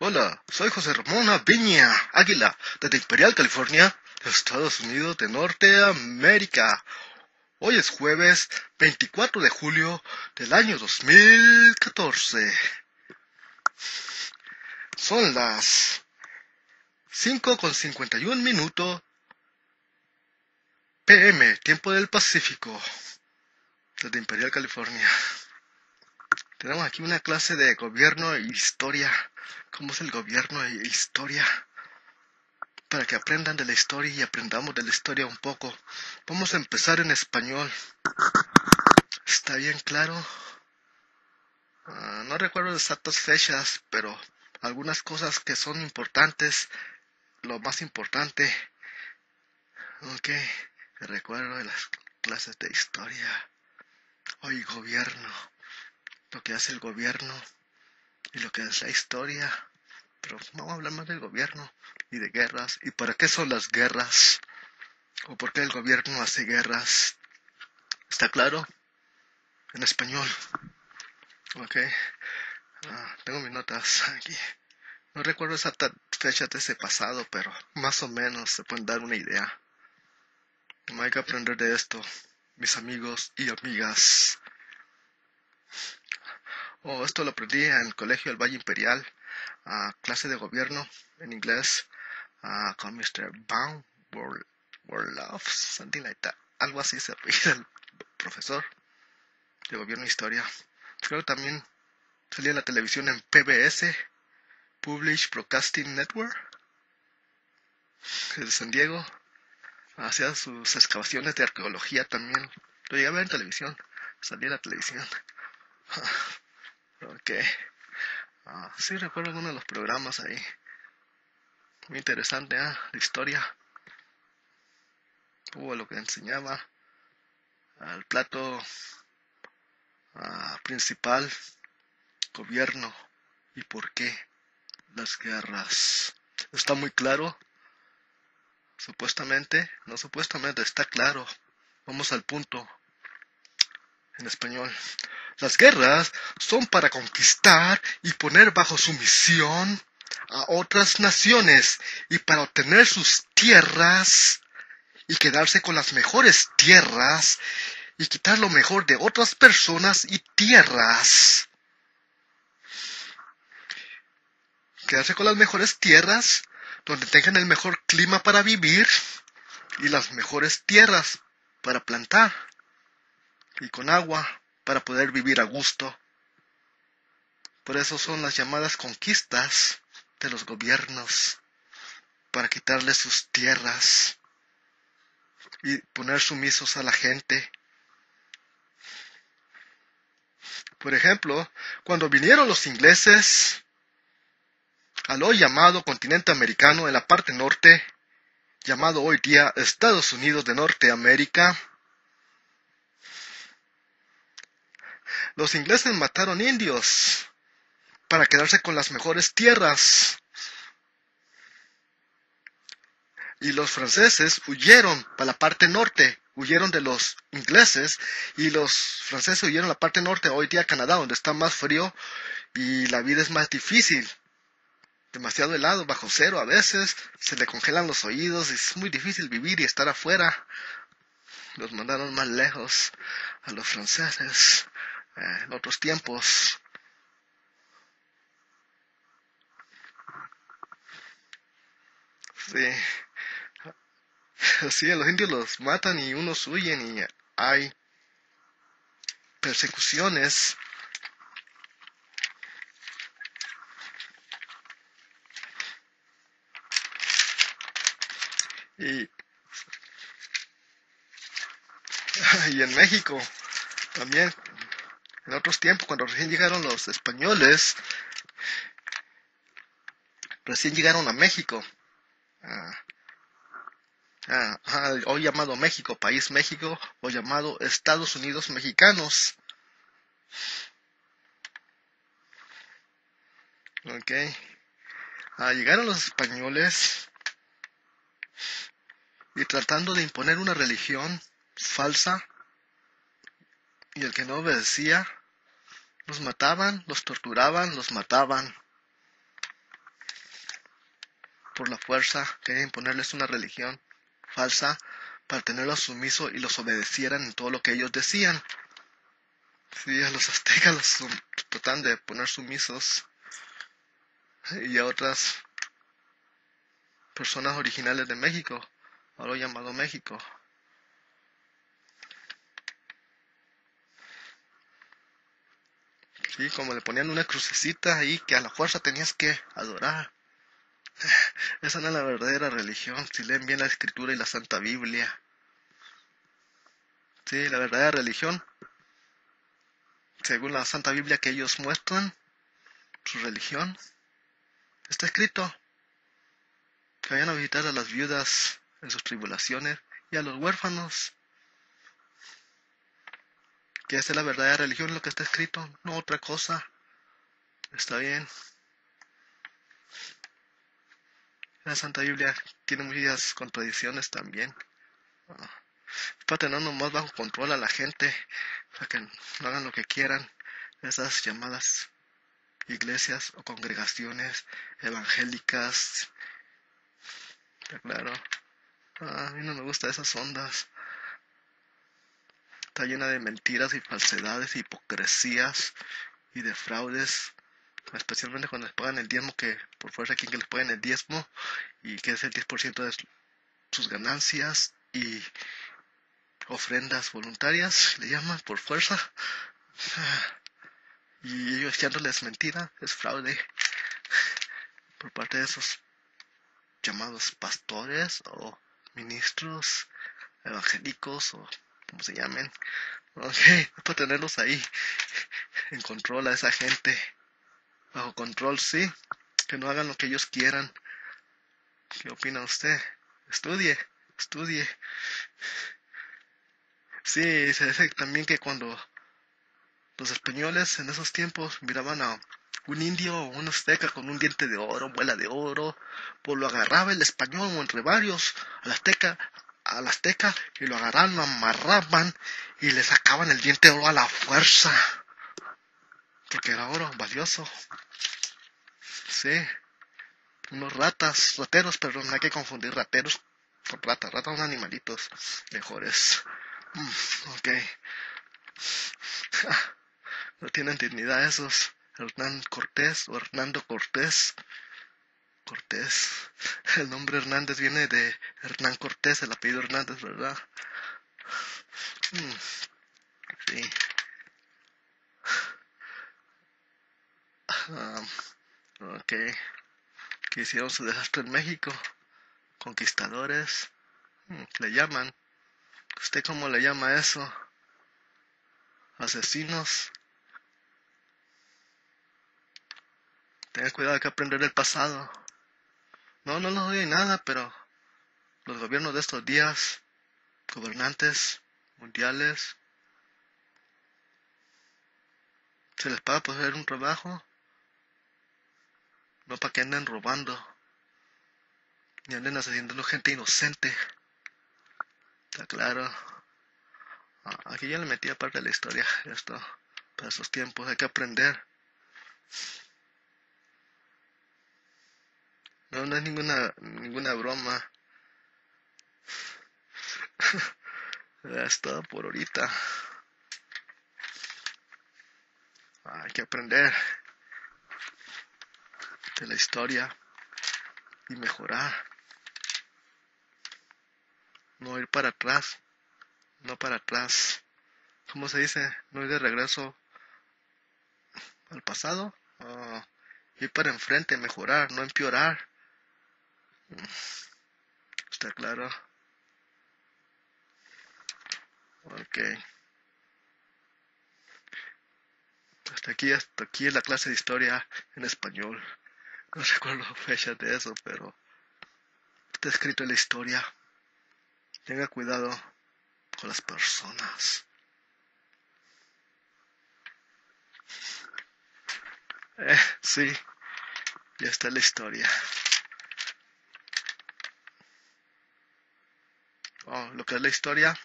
Hola, soy José Ramón Aviña Águila, desde Imperial, California, Estados Unidos de Norteamérica. Hoy es jueves 24 de julio del año 2014. Son las 5:51 PM, tiempo del Pacífico, desde Imperial, California. Tenemos aquí una clase de gobierno e historia. ¿Cómo es el gobierno e historia? Para que aprendan de la historia y aprendamos de la historia un poco. Vamos a empezar en español. ¿Está bien claro? No recuerdo exactas fechas, pero algunas cosas que son importantes. Lo más importante. Ok, recuerdo de las clases de historia. Hoy gobierno. Lo que hace el gobierno y lo que es la historia. Pero vamos a hablar más del gobierno y de guerras. ¿Y para qué son las guerras? ¿O por qué el gobierno hace guerras? ¿Está claro? En español. Ok. Tengo mis notas aquí. No recuerdo exactas fechas de ese pasado, pero más o menos se pueden dar una idea. Hay que aprender de esto, mis amigos y amigas. Esto lo aprendí en el colegio del Valle Imperial, clase de gobierno en inglés, con Mr. Baum Worloff, something like that. Algo así se pide el profesor de gobierno e historia. Creo que también salía en la televisión en PBS, Public Broadcasting Network, de San Diego. Hacía sus excavaciones de arqueología también. Lo llegué a ver en televisión. Salía en la televisión. Ok. Sí recuerdo algunos de los programas ahí. Muy interesante, la historia. Hubo lo que enseñaba. El plato principal. Gobierno. ¿Y por qué? Las guerras. ¿Está muy claro? Supuestamente. No supuestamente, está claro. Vamos al punto. En español. Las guerras son para conquistar y poner bajo sumisión a otras naciones y para obtener sus tierras y quedarse con las mejores tierras y quitar lo mejor de otras personas y tierras. Quedarse con las mejores tierras donde tengan el mejor clima para vivir y las mejores tierras para plantar y con agua para poder vivir a gusto. Por eso son las llamadas conquistas de los gobiernos, para quitarles sus tierras y poner sumisos a la gente. Por ejemplo, cuando vinieron los ingleses al hoy llamado continente americano en la parte norte, llamado hoy día Estados Unidos de Norteamérica, los ingleses mataron indios para quedarse con las mejores tierras. Y los franceses huyeron para la parte norte, huyeron de los ingleses y los franceses huyeron a la parte norte, hoy día Canadá, donde está más frío y la vida es más difícil. Demasiado helado, bajo cero a veces, se le congelan los oídos, es muy difícil vivir y estar afuera. Los mandaron más lejos a los franceses en otros tiempos. Sí. Sí, a los indios los matan y unos huyen y hay persecuciones. Y, y en México también, en otros tiempos, cuando recién llegaron los españoles, recién llegaron a México, hoy llamado México, país México, o llamado Estados Unidos Mexicanos. Ok. Llegaron los españoles y tratando de imponer una religión falsa, y el que no obedecía, los mataban, los torturaban, los mataban. por la fuerza, querían imponerles una religión falsa para tenerlos sumisos y los obedecieran en todo lo que ellos decían. Sí, a los aztecas los tratan de poner sumisos y a otras personas originales de México, ahora llamado México. Sí, como le ponían una crucecita ahí que a la fuerza tenías que adorar. Esa no es la verdadera religión, si leen bien la escritura y la Santa Biblia. Sí, la verdadera religión, según la Santa Biblia que ellos muestran, su religión, está escrito que vayan a visitar a las viudas en sus tribulaciones y a los huérfanos. Que esa es la verdadera religión, lo que está escrito, no otra cosa. Está bien. La Santa Biblia tiene muchas contradicciones también. Para tenernos más bajo control a la gente, para que no hagan lo que quieran. Esas llamadas iglesias o congregaciones evangélicas. Está claro. A mí no me gustan esas ondas. Está llena de mentiras y falsedades, hipocresías y de fraudes, especialmente cuando les pagan el diezmo, que por fuerza quieren que les paguen el diezmo y que es el 10% de sus ganancias, y ofrendas voluntarias, le llaman por fuerza, y ellos echándoles mentira, es fraude por parte de esos llamados pastores o ministros evangélicos o como se llamen. Ok, para tenerlos ahí en control a esa gente, bajo control, sí, que no hagan lo que ellos quieran. ¿Qué opina usted? Estudie, estudie. Sí, se dice también que cuando los españoles en esos tiempos miraban a un indio o un azteca con un diente de oro, muela de oro, pues lo agarraba el español o entre varios al azteca y lo agarraban, lo amarraban y le sacaban el diente de oro a la fuerza, porque era oro valioso. Sí, unos rateros, pero no hay que confundir rateros con ratas son animalitos mejores. Ok. No tienen dignidad esos. Hernán Cortés o Hernando Cortés. Cortés. El nombre Hernández viene de Hernán Cortés, el apellido Hernández, ¿verdad? Sí. Ok. Que hicieron su desastre en México. Conquistadores. Le llaman. ¿Usted cómo le llama eso? Asesinos. Tenga cuidado, hay que aprender del pasado. No les doy nada, pero los gobiernos de estos días, gobernantes mundiales, se les paga por hacer un trabajo, no para que anden robando, ni anden asesinando gente inocente. Está claro. Aquí ya le metí aparte de la historia, esto, para esos tiempos hay que aprender. No es ninguna broma. Es todo por ahorita. Hay que aprender de la historia y mejorar. No ir para atrás. No para atrás. ¿Cómo se dice? No ir de regreso al pasado. Ir para enfrente, mejorar, no empeorar. Está claro. Ok. Hasta aquí es la clase de historia en español. No recuerdo fechas de eso, pero está escrito en la historia. Tenga cuidado con las personas. Sí, ya está la historia. Lo que es la historia,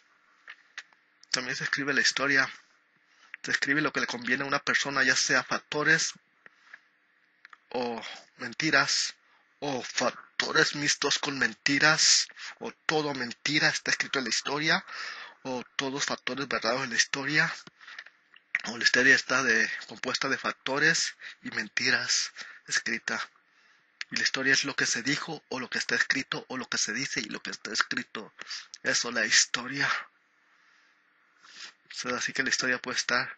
también se escribe la historia. Se escribe lo que le conviene a una persona, ya sea factores o mentiras o factores mixtos con mentiras, o todo mentira está escrito en la historia, o todos factores verdaderos en la historia, o la historia está compuesta de factores y mentiras escrita. Y la historia es lo que se dijo, o lo que está escrito, o lo que se dice y lo que está escrito. Eso es la historia. Así que la historia puede estar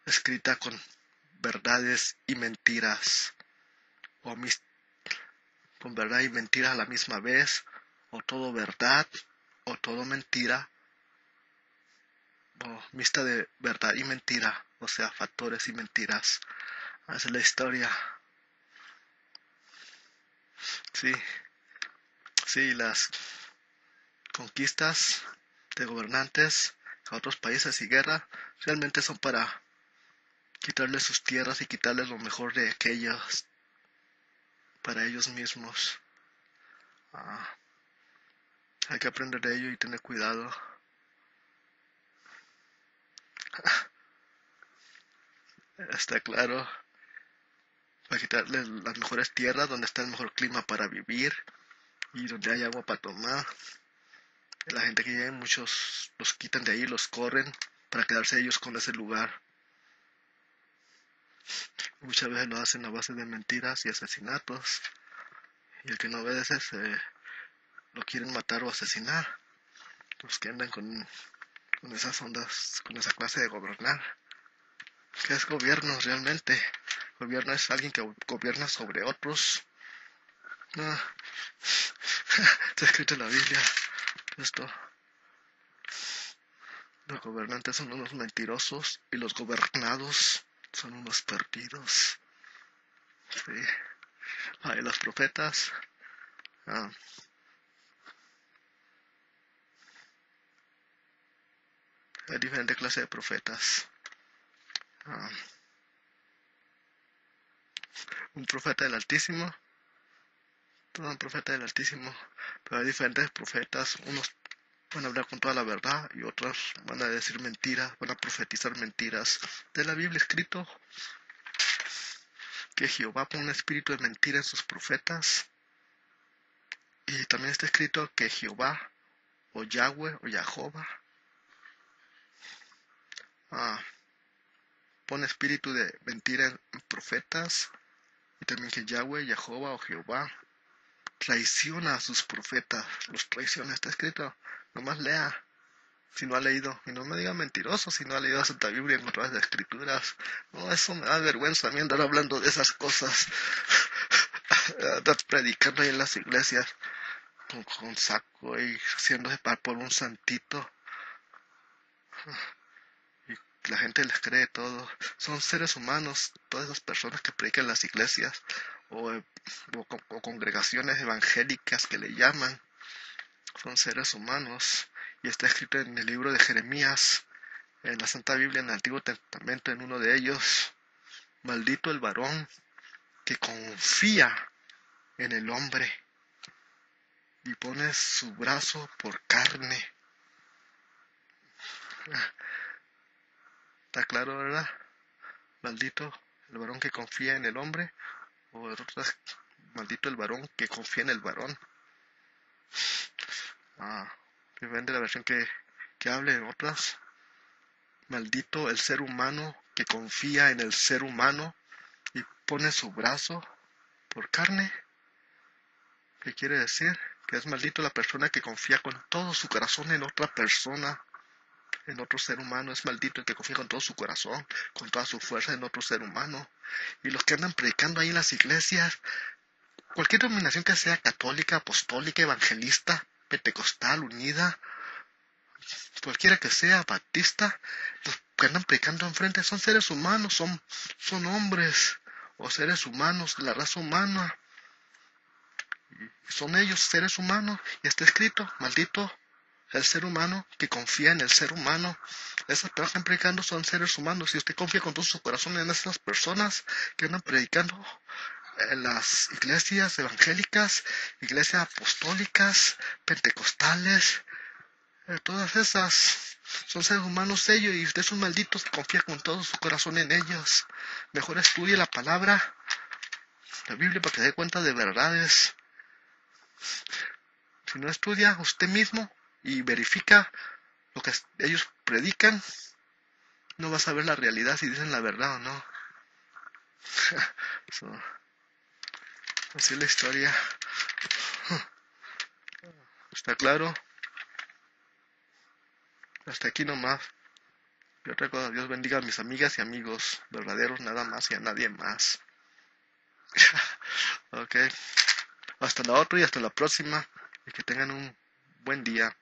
escrita con verdades y mentiras, o con verdad y mentira a la misma vez, o todo verdad, o todo mentira, o mixta de verdad y mentira, o sea, factores y mentiras. Esa es la historia. Sí, las conquistas de gobernantes a otros países y guerra realmente son para quitarles sus tierras y quitarles lo mejor de aquellos para ellos mismos. Hay que aprender de ello y tener cuidado. Está claro. Para quitarles las mejores tierras donde está el mejor clima para vivir y donde hay agua para tomar. La gente que llega, muchos los quitan de ahí, los corren para quedarse ellos con ese lugar. Muchas veces lo hacen a base de mentiras y asesinatos. Y el que no obedece lo quieren matar o asesinar. Los que andan con esas ondas, con esa clase de gobernar. ¿Qué es gobierno realmente? Gobierno es alguien que gobierna sobre otros. No. Está escrito en la Biblia esto. Los gobernantes son unos mentirosos y los gobernados son unos perdidos. Sí. Y los profetas. Hay diferentes clases de profetas. Un profeta del Altísimo. Todo un profeta del Altísimo. Pero hay diferentes profetas. Unos van a hablar con toda la verdad y otros van a decir mentiras, van a profetizar mentiras. De la Biblia escrito que Jehová pone un espíritu de mentira en sus profetas. Y también está escrito que Jehová, o Yahweh, o Jehová, pone espíritu de mentira en profetas. Y también que Yahweh, Jehová o Jehová traiciona a sus profetas, los traiciona. Está escrito, nomás lea. Si no ha leído, y no me diga mentiroso, si no ha leído la Santa Biblia en otras escrituras. No, eso me da vergüenza a mí andar hablando de esas cosas. Andar predicando ahí en las iglesias con saco y haciéndose por un santito. Y la gente les cree todo. Son seres humanos, todas esas personas que predican en las iglesias o congregaciones evangélicas que le llaman. Son seres humanos. Y está escrito en el libro de Jeremías, en la Santa Biblia, en el Antiguo Testamento, en uno de ellos: maldito el varón que confía en el hombre y pone su brazo por carne. ¿Está claro, verdad? Maldito el varón que confía en el hombre, o otras, maldito el varón que confía en el varón. Depende de la versión que hable. En otras, maldito el ser humano que confía en el ser humano y pone su brazo por carne. ¿Qué quiere decir? Que es maldito la persona que confía con todo su corazón en otra persona, en otro ser humano. Es maldito el que confía con todo su corazón, con toda su fuerza en otro ser humano. Y los que andan predicando ahí en las iglesias, cualquier denominación que sea católica, apostólica, evangelista, pentecostal, unida, cualquiera que sea, baptista, los que andan predicando enfrente son seres humanos, son hombres o seres humanos de la raza humana. Son ellos seres humanos y está escrito: maldito el ser humano que confía en el ser humano. Esas personas que están predicando son seres humanos. Si usted confía con todo su corazón en esas personas que andan predicando en las iglesias evangélicas, iglesias apostólicas, pentecostales, todas esas son seres humanos ellos, y usted es un maldito que confía con todo su corazón en ellos. Mejor estudie la palabra, la Biblia, para que se dé cuenta de verdades. Si no estudia usted mismo y verifica lo que ellos predican, no vas a ver la realidad si dicen la verdad o no. So, así es la historia. ¿Está claro? Hasta aquí nomás. Y otra cosa, Dios bendiga a mis amigas y amigos verdaderos, nada más y a nadie más. Ok. Hasta la otra y hasta la próxima. Y que tengan un buen día.